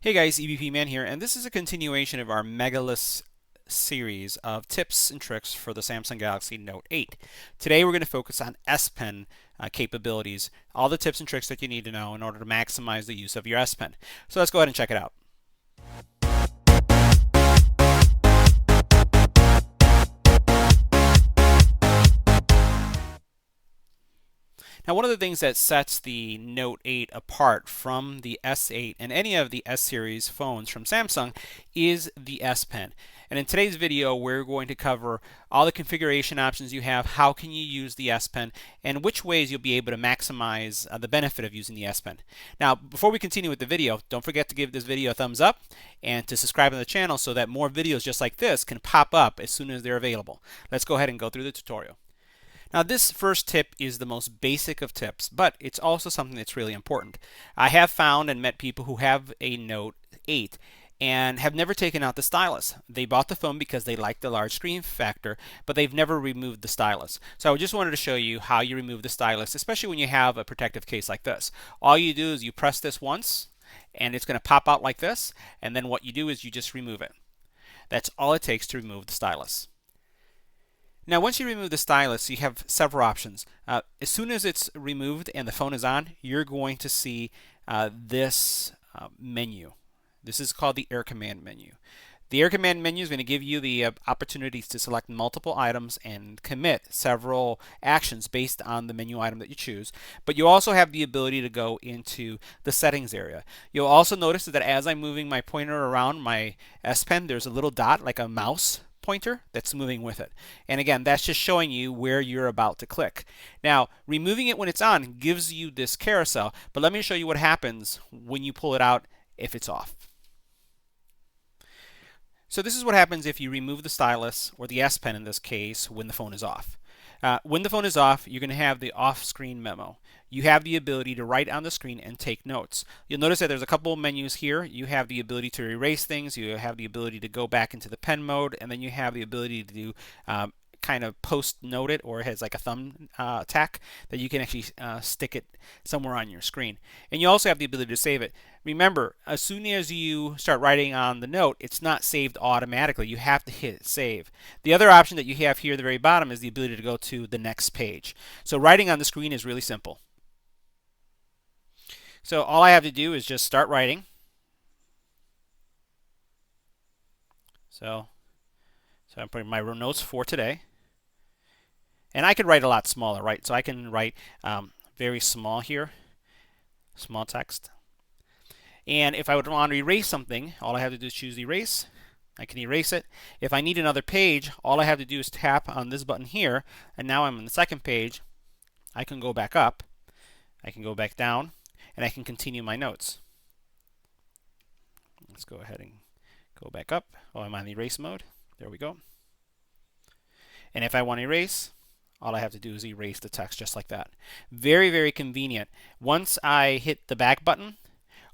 Hey guys, EBPMAN here, and this is a continuation of our Megalist series of tips and tricks for the Samsung Galaxy Note 8. Today we're going to focus on S Pen capabilities, all the tips and tricks that you need to know in order to maximize the use of your S Pen. So let's go ahead and check it out. Now, one of the things that sets the Note 8 apart from the S8 and any of the S series phones from Samsung is the S Pen. And in today's video, we're going to cover all the configuration options you have, how can you use the S Pen, and which ways you'll be able to maximize the benefit of using the S Pen. Now, before we continue with the video, don't forget to give this video a thumbs up and to subscribe to the channel so that more videos just like this can pop up as soon as they're available. Let's go ahead and go through the tutorial. Now, this first tip is the most basic of tips, but it's also something that's really important. I have found and met people who have a Note 8 and have never taken out the stylus. They bought the phone because they like the large screen factor, but they've never removed the stylus. So I just wanted to show you how you remove the stylus, especially when you have a protective case like this. All you do is you press this once, and it's going to pop out like this, and then what you do is you just remove it. That's all it takes to remove the stylus. Now, once you remove the stylus, you have several options. As soon as it's removed and the phone is on, you're going to see this menu. This is called the Air Command menu. The Air Command menu is going to give you the opportunities to select multiple items and commit several actions based on the menu item that you choose. But you also have the ability to go into the settings area. You'll also notice that as I'm moving my pointer around my S Pen, there's a little dot like a mouse pointer that's moving with it. And again, that's just showing you where you're about to click. Now, removing it when it's on gives you this carousel, but let me show you what happens when you pull it out if it's off. So this is what happens if you remove the stylus, or the S Pen in this case, when the phone is off. When the phone is off, you're going to have the off-screen memo. You have the ability to write on the screen and take notes. You'll notice that there's a couple of menus here. You have the ability to erase things, you have the ability to go back into the pen mode, and then you have the ability to do kind of post-note it, or it has like a thumb tack that you can actually stick it somewhere on your screen. And you also have the ability to save it. Remember, as soon as you start writing on the note, it's not saved automatically. You have to hit save. The other option that you have here at the very bottom is the ability to go to the next page. So writing on the screen is really simple. So all I have to do is just start writing. So I'm putting my notes for today. And I could write a lot smaller, right? So I can write very small here, small text. And if I would want to erase something, all I have to do is choose erase. I can erase it. If I need another page, all I have to do is tap on this button here, and now I'm on the second page. I can go back up, I can go back down, and I can continue my notes. Let's go ahead and go back up. Oh, I'm on the erase mode. There we go. And if I want to erase, all I have to do is erase the text just like that. Very, very convenient. Once I hit the back button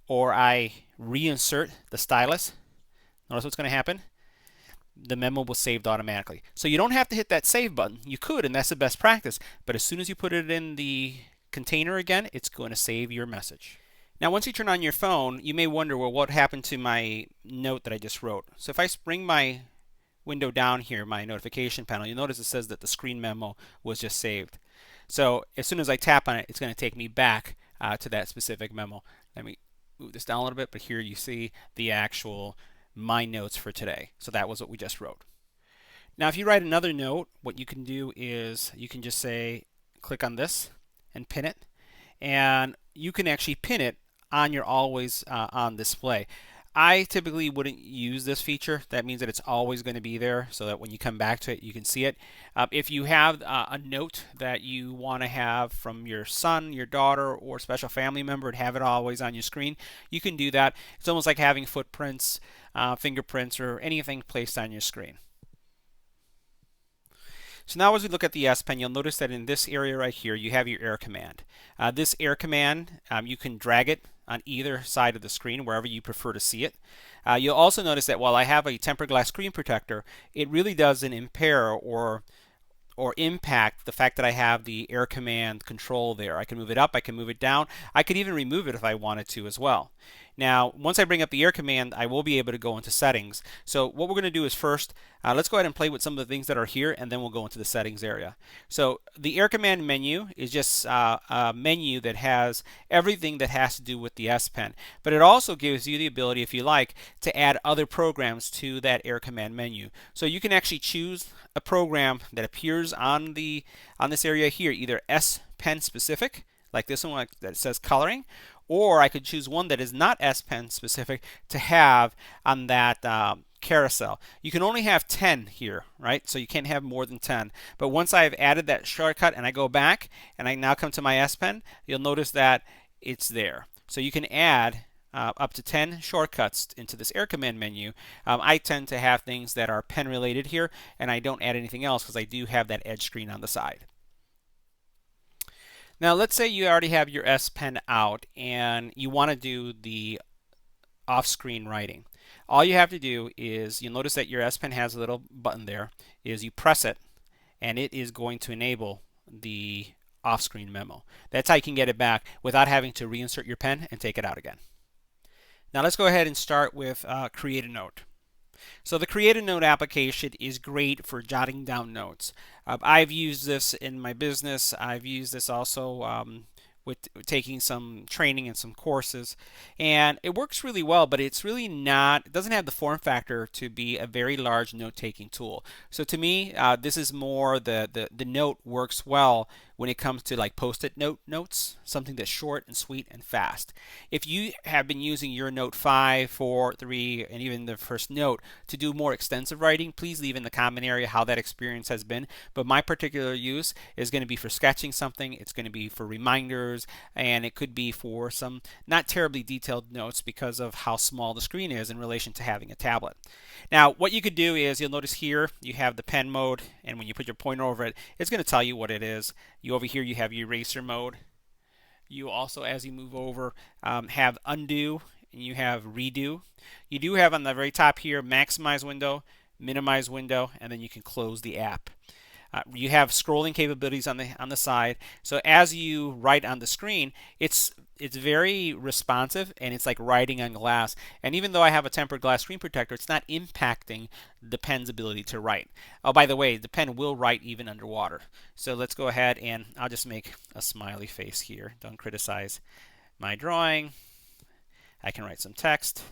or I reinsert the stylus, notice what's going to happen? The memo was saved automatically. So you don't have to hit that save button. You could, and that's the best practice. But as soon as you put it in the container again, it's going to save your message. Now, once you turn on your phone, you may wonder, well, what happened to my note that I just wrote? So if I bring my window down here, my notification panel, you'll notice it says that the screen memo was just saved. So as soon as I tap on it, it's going to take me back to that specific memo. Let me move this down a little bit, but here you see the actual my notes for today. So that was what we just wrote. Now, if you write another note, what you can do is you can just say, click on this and pin it, and you can actually pin it on your always on display. I typically wouldn't use this feature. That means that it's always going to be there so that when you come back to it, you can see it. If you have a note that you want to have from your son, your daughter, or special family member and have it always on your screen, you can do that. It's almost like having footprints, fingerprints, or anything placed on your screen. So now as we look at the S Pen, you'll notice that in this area right here, you have your Air Command. This Air Command, you can drag it on either side of the screen, wherever you prefer to see it. You'll also notice that while I have a tempered glass screen protector, it really doesn't impair or impact the fact that I have the Air Command control there. I can move it up, I can move it down, I could even remove it if I wanted to as well. Now, once I bring up the air command, I will be able to go into settings. So what we're going to do is first, let's go ahead and play with some of the things that are here, and then we'll go into the settings area. So the air command menu is just a menu that has everything that has to do with the S Pen. But it also gives you the ability, if you like, to add other programs to that air command menu. So you can actually choose a program that appears on this area here, either S Pen specific, like this one that says coloring, or I could choose one that is not S Pen specific to have on that carousel. You can only have 10 here, right? So you can't have more than 10. But once I've added that shortcut and I go back and I now come to my S Pen, you'll notice that it's there. So you can add up to 10 shortcuts into this air command menu. I tend to have things that are pen related here, and I don't add anything else because I do have that edge screen on the side. Now let's say you already have your S Pen out and you want to do the off-screen writing. All you have to do is, you'll notice that your S Pen has a little button there, is you press it and it is going to enable the off-screen memo. That's how you can get it back without having to reinsert your pen and take it out again. Now let's go ahead and start with create a note. So the Create a Note application is great for jotting down notes. I've used this in my business. I've used this also with taking some training and some courses, and it works really well, but it's really not, it doesn't have the form factor to be a very large note-taking tool. So to me, this is more the note works well when it comes to like post-it notes, something that's short and sweet and fast. If you have been using your note 5, 4, 3, and even the first note to do more extensive writing, please leave in the comment area how that experience has been. But my particular use is going to be for sketching something, it's going to be for reminders, and it could be for some not terribly detailed notes because of how small the screen is in relation to having a tablet. Now what you could do is, you'll notice here you have the pen mode, and when you put your pointer over it, it's going to tell you what it is. Over here you have your eraser mode. You also, as you move over, have undo and you have redo. You do have on the very top here maximize window, minimize window, and then you can close the app. You have scrolling capabilities on the side. So as you write on the screen, it's very responsive, and it's like writing on glass. And even though I have a tempered glass screen protector, it's not impacting the pen's ability to write. Oh, by the way, the pen will write even underwater. So let's go ahead and I'll just make a smiley face here. Don't criticize my drawing. I can write some text.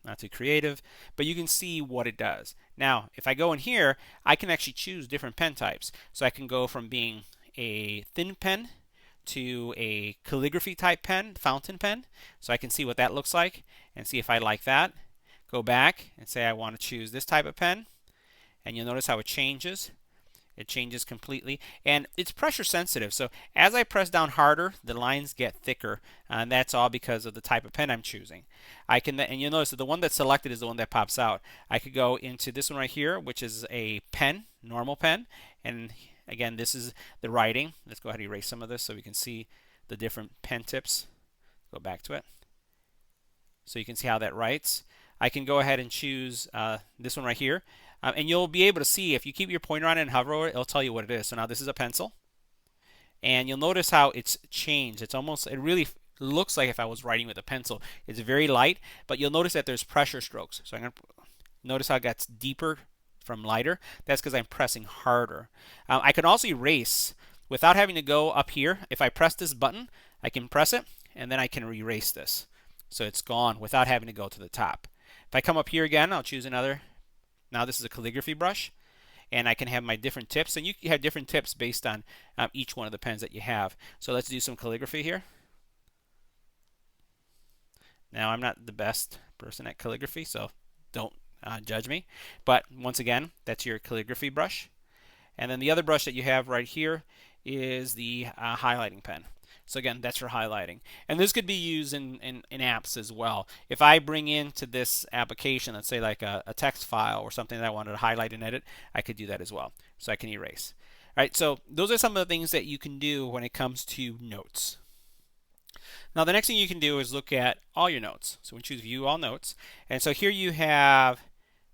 Not too creative, but you can see what it does. Now, if I go in here, I can actually choose different pen types. So I can go from being a thin pen to a calligraphy type pen, fountain pen. So I can see what that looks like and see if I like that. Go back and say I want to choose this type of pen, and you'll notice how it changes. It changes completely, and it's pressure sensitive. So as I press down harder, the lines get thicker, and that's all because of the type of pen I'm choosing. I can, and you'll notice that the one that's selected is the one that pops out. I could go into this one right here, which is a pen, normal pen, and again, this is the writing. Let's go ahead and erase some of this so we can see the different pen tips. Go back to it, so you can see how that writes. I can go ahead and choose this one right here. And you'll be able to see, if you keep your pointer on it and hover over it, it'll tell you what it is. So now this is a pencil. And you'll notice how it's changed. It's almost, it really looks like if I was writing with a pencil. It's very light, but you'll notice that there's pressure strokes. So I'm going to notice how it gets deeper from lighter. That's because I'm pressing harder. I can also erase without having to go up here. If I press this button, I can press it, and then I can erase this. So it's gone without having to go to the top. If I come up here again, I'll choose another. Now this is a calligraphy brush, and I can have my different tips, and you have different tips based on each one of the pens that you have. So let's do some calligraphy here. Now I'm not the best person at calligraphy, so don't judge me. But once again, that's your calligraphy brush. And then the other brush that you have right here is the highlighting pen. So again, that's for highlighting. And this could be used in apps as well. If I bring into this application, let's say like a text file or something that I wanted to highlight and edit, I could do that as well. So I can erase. All right, so those are some of the things that you can do when it comes to notes. Now the next thing you can do is look at all your notes. So we choose View All Notes. And so here you have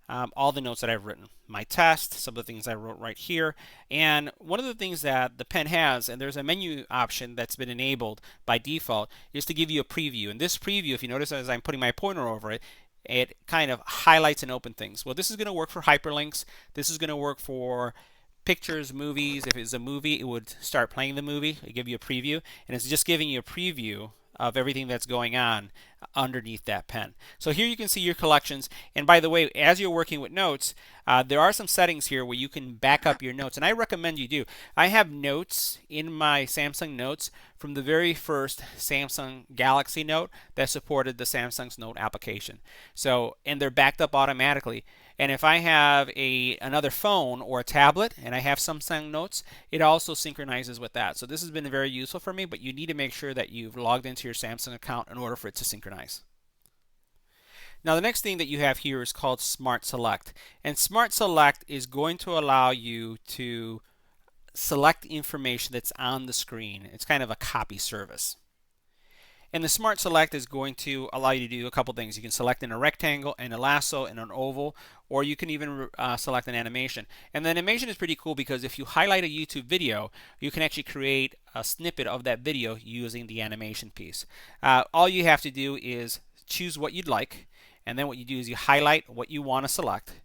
all the notes that I've written, my test, some of the things I wrote right here. And one of the things that the pen has, and there's a menu option that's been enabled by default, is to give you a preview. And this preview, if you notice as I'm putting my pointer over it, it kind of highlights and opens things. Well, this is going to work for hyperlinks. This is going to work for pictures, movies. If it's a movie, it would start playing the movie. It give you a preview, and it's just giving you a preview of everything that's going on underneath that pen. So here you can see your collections. And by the way, as you're working with notes, there are some settings here where you can back up your notes, and I recommend you do. I have notes in my Samsung Notes from the very first Samsung Galaxy Note that supported the Samsung's Note application. So, and they're backed up automatically. And if I have another phone or a tablet and I have Samsung Notes, it also synchronizes with that. So this has been very useful for me, but you need to make sure that you've logged into your Samsung account in order for it to synchronize. Now the next thing that you have here is called Smart Select. And Smart Select is going to allow you to select information that's on the screen. It's kind of a copy service. And the Smart Select is going to allow you to do a couple things. You can select in a rectangle, in a lasso, in an oval, or you can even select an animation. And the animation is pretty cool because if you highlight a YouTube video, you can actually create a snippet of that video using the animation piece. All you have to do is choose what you'd like, and then what you do is you highlight what you want to select,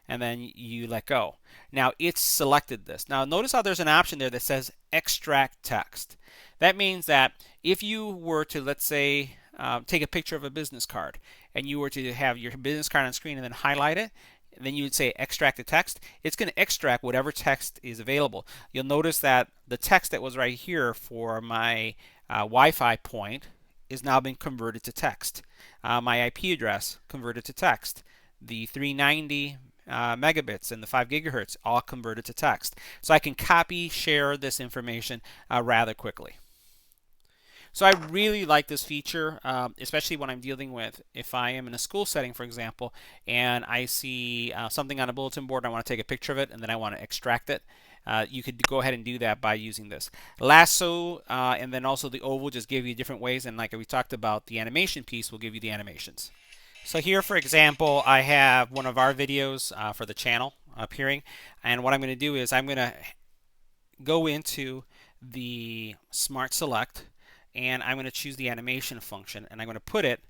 and then you let go. Now it's selected this. Now notice how there's an option there that says extract text. That means that if you were to, let's say, take a picture of a business card, and you were to have your business card on screen and then highlight it, and then you would say extract the text, it's going to extract whatever text is available. You'll notice that the text that was right here for my Wi-Fi point is now been converted to text. My IP address converted to text. The 390 megabits and the 5 gigahertz all converted to text. So I can copy, share this information rather quickly. So I really like this feature, especially when I'm dealing with, if I am in a school setting, for example, and I see something on a bulletin board, I want to take a picture of it, and then I want to extract it. You could go ahead and do that by using this. Lasso and then also the oval just give you different ways, and like we talked about, the animation piece will give you the animations. So here, for example, I have one of our videos for the channel appearing, and what I'm going to do is I'm going to go into the Smart Select, and I'm going to choose the animation function, and I'm going to put it,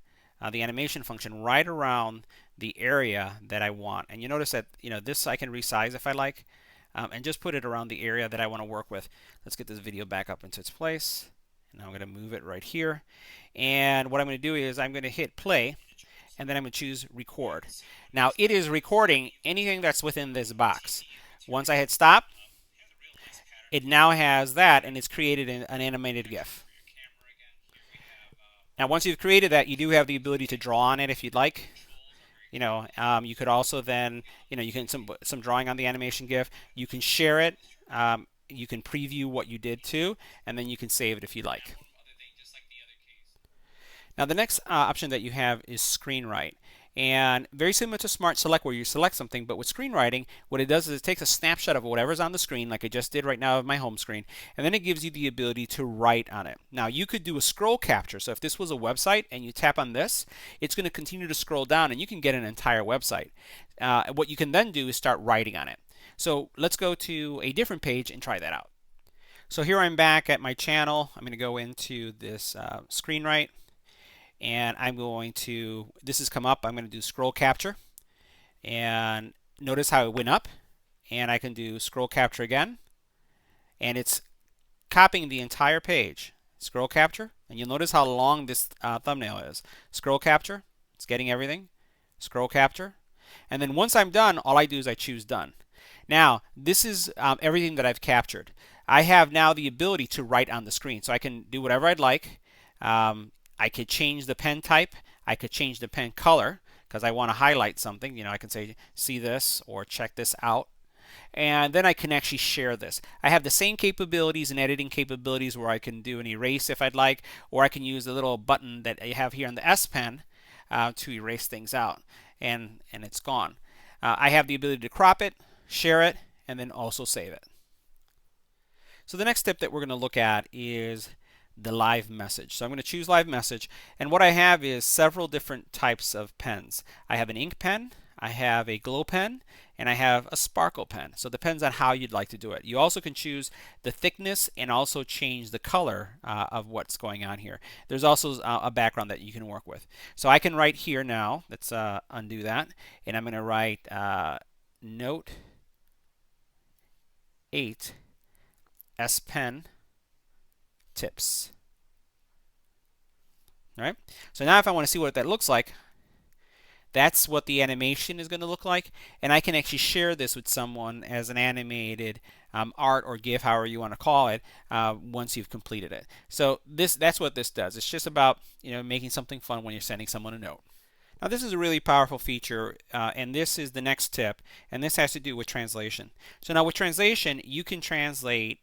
the animation function, right around the area that I want. And you notice that this I can resize if I like, and just put it around the area that I want to work with. Let's get this video back up into its place. And now I'm going to move it right here. And what I'm going to do is I'm going to hit play, and then I'm going to choose record. Now it is recording anything that's within this box. Once I hit stop, it now has that, and it's created an animated GIF. Now once you've created that, you do have the ability to draw on it if you'd like. You could also then, you can some drawing on the animation GIF. You can share it. You can preview what you did too, and then you can save it if you like. Now the next option that you have is Screenwrite. And very similar to Smart Select where you select something, but with Screenwriting, what it does is it takes a snapshot of whatever's on the screen, like I just did right now of my home screen, and then it gives you the ability to write on it. Now you could do a scroll capture, so if this was a website and you tap on this, it's going to continue to scroll down and you can get an entire website. What you can then do is start writing on it. So let's go to a different page and try that out. So here I'm back at my channel. I'm going to go into this Screenwrite. And I'm going to, this has come up, I'm going to do scroll capture, and notice how it went up, and I can do scroll capture again, and it's copying the entire page. Scroll capture, and you'll notice how long this thumbnail is. Scroll capture, it's getting everything. Scroll capture, and then once I'm done, all I do is I choose done. Now this is everything that I've captured. I have now the ability to write on the screen, so I can do whatever I'd like. I could change the pen type. I could change the pen color because I want to highlight something. I can say see this or check this out. And then I can actually share this. I have the same capabilities and editing capabilities where I can do an erase if I'd like, or I can use the little button that I have here on the S Pen to erase things out, and it's gone. I have the ability to crop it, share it, and then also save it. So the next step that we're going to look at is the live message. So I'm going to choose live message, and what I have is several different types of pens. I have an ink pen, I have a glow pen, and I have a sparkle pen. So it depends on how you'd like to do it. You also can choose the thickness and also change the color of what's going on here. There's also a background that you can work with. So I can write here now. Let's undo that. And I'm going to write Note 8 S Pen Tips. All right. So now if I want to see what that looks like, that's what the animation is going to look like, and I can actually share this with someone as an animated art or GIF, however you want to call it, once you've completed it. So that's what this does. It's just about making something fun when you're sending someone a note. Now this is a really powerful feature, and this is the next tip, and this has to do with translation. So now with translation, you can translate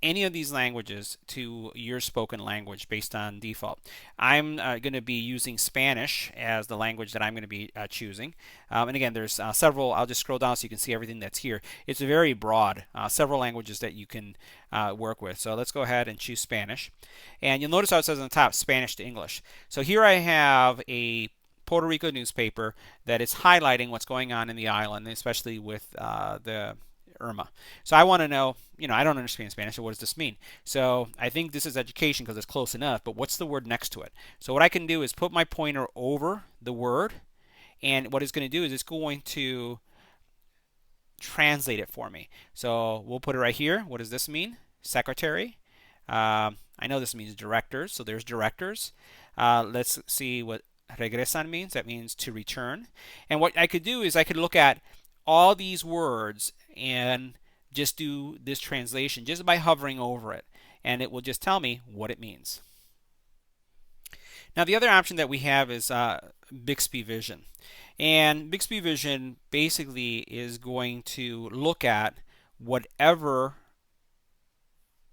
any of these languages to your spoken language based on default. I'm going to be using Spanish as the language that I'm going to be choosing. And again, there's several. I'll just scroll down so you can see everything that's here. It's very broad, several languages that you can work with. So let's go ahead and choose Spanish. And you'll notice how it says on the top, Spanish to English. So here I have a Puerto Rico newspaper that is highlighting what's going on in the island, especially with the Irma. So I want to know, I don't understand Spanish, so what does this mean? So I think this is education because it's close enough, but what's the word next to it? So what I can do is put my pointer over the word, and what it's going to do is it's going to translate it for me. So we'll put it right here. What does this mean? Secretary. I know this means directors, so there's directors. Let's see what regresan means. That means to return. And what I could do is I could look at all these words and just do this translation just by hovering over it, and it will just tell me what it means. Now the other option that we have is Bixby Vision, and Bixby Vision basically is going to look at whatever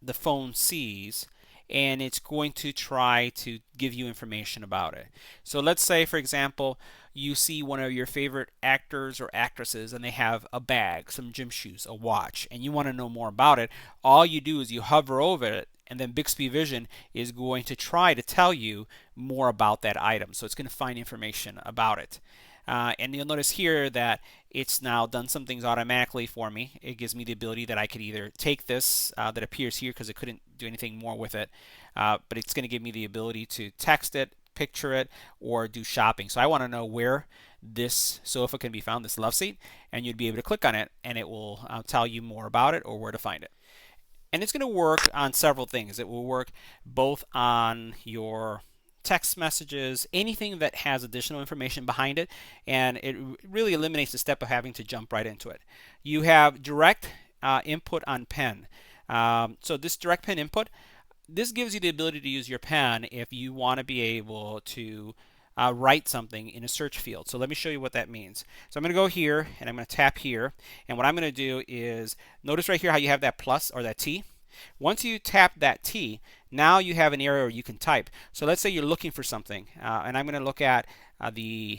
the phone sees, and it's going to try to give you information about it. So let's say, for example, you see one of your favorite actors or actresses and they have a bag, some gym shoes, a watch, and you want to know more about it. All you do is you hover over it, and then Bixby Vision is going to try to tell you more about that item. So it's going to find information about it. And you'll notice here that it's now done some things automatically for me. It gives me the ability that I could either take this that appears here because it couldn't do anything more with it, but it's going to give me the ability to text it, picture it, or do shopping. So I want to know where this sofa can be found, this love seat, and you'd be able to click on it and it will tell you more about it or where to find it. And it's going to work on several things. It will work both on your text messages, anything that has additional information behind it, and it really eliminates the step of having to jump right into it. You have direct input on pen. So this direct pen input, this gives you the ability to use your pen if you want to be able to write something in a search field. So let me show you what that means. So I'm going to go here and I'm going to tap here, and what I'm going to do is notice right here how you have that plus or that T. Once you tap that T, now you have an area where you can type. So let's say you're looking for something, and I'm going to look at the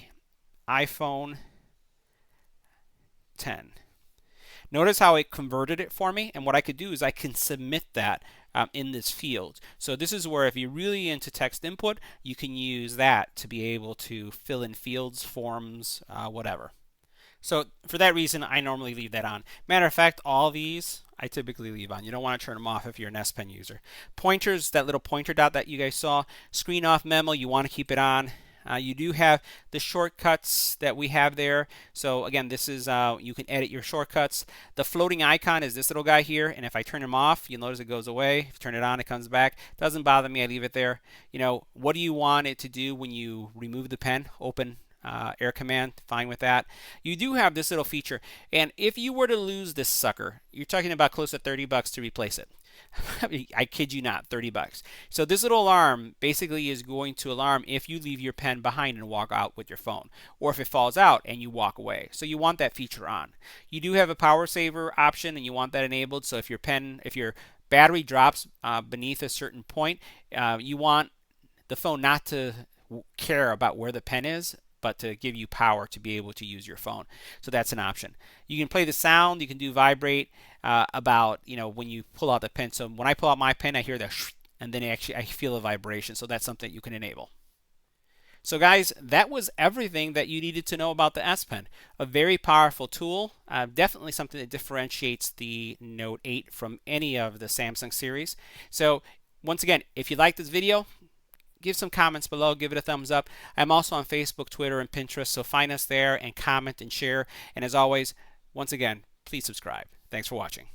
iPhone 10. Notice how it converted it for me, and what I could do is I can submit that in this field. So this is where if you're really into text input, you can use that to be able to fill in fields, forms, whatever. So for that reason, I normally leave that on. Matter of fact, all these I typically leave on. You don't want to turn them off if you're an S Pen user. Pointers, that little pointer dot that you guys saw, screen off memo, you want to keep it on. You do have the shortcuts that we have there. So again, this is you can edit your shortcuts. The floating icon is this little guy here, and if I turn him off, you'll notice it goes away. If you turn it on, it comes back. Doesn't bother me. I leave it there. What do you want it to do when you remove the pen? Open air command, fine with that. You do have this little feature, and if you were to lose this sucker, you're talking about close to $30 to replace it. I kid you not, $30. So this little alarm basically is going to alarm if you leave your pen behind and walk out with your phone, or if it falls out and you walk away. So you want that feature on. You do have a power saver option, and you want that enabled. So if your battery drops beneath a certain point, you want the phone not to care about where the pen is, but to give you power to be able to use your phone. So that's an option. You can play the sound. You can do vibrate about when you pull out the pen. So when I pull out my pen, I hear the and then I feel a vibration. So that's something you can enable. So guys, that was everything that you needed to know about the S Pen. A very powerful tool, definitely something that differentiates the Note 8 from any of the Samsung series. So once again, if you like this video, give some comments below, give it a thumbs up. I'm also on Facebook, Twitter, and Pinterest, so find us there and comment and share. And as always, once again, please subscribe. Thanks for watching.